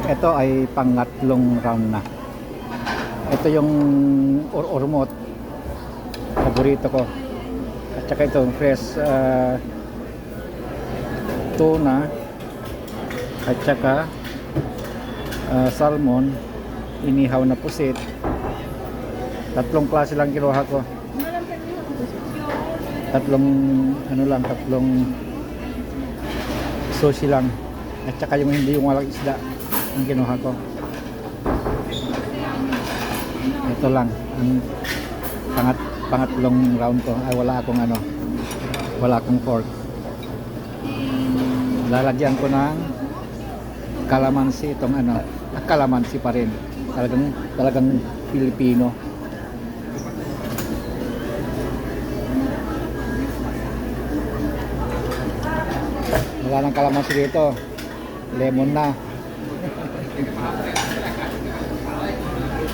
Ito ay pangatlong round na. Ito yung ormot, paborito ko. At saka itong fresh tuna. At saka salmon, inihaw na pusit. Tatlong klase lang kinuha ko. Tatlong sushi lang. At saka yung hindi yung walang isda ang kinuha ko. Ito lang ang pangatlong round ko. Ay wala akong fork. Lalagyan ko ng calamansi itong calamansi pa rin. Talagang Pilipino. Wala nang kalamansi dito. Lemon na.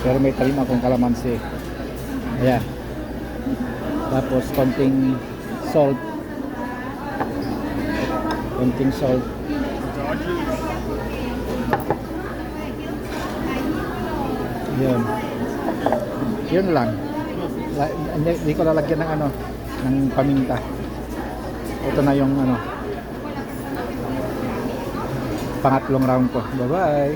Pero may talim akong kalamansi. Ayan. Tapos konting salt. Yun lang. Hindi ko lalagyan ng ng paminta. Ito na yung pangatlong round ko. Bye bye.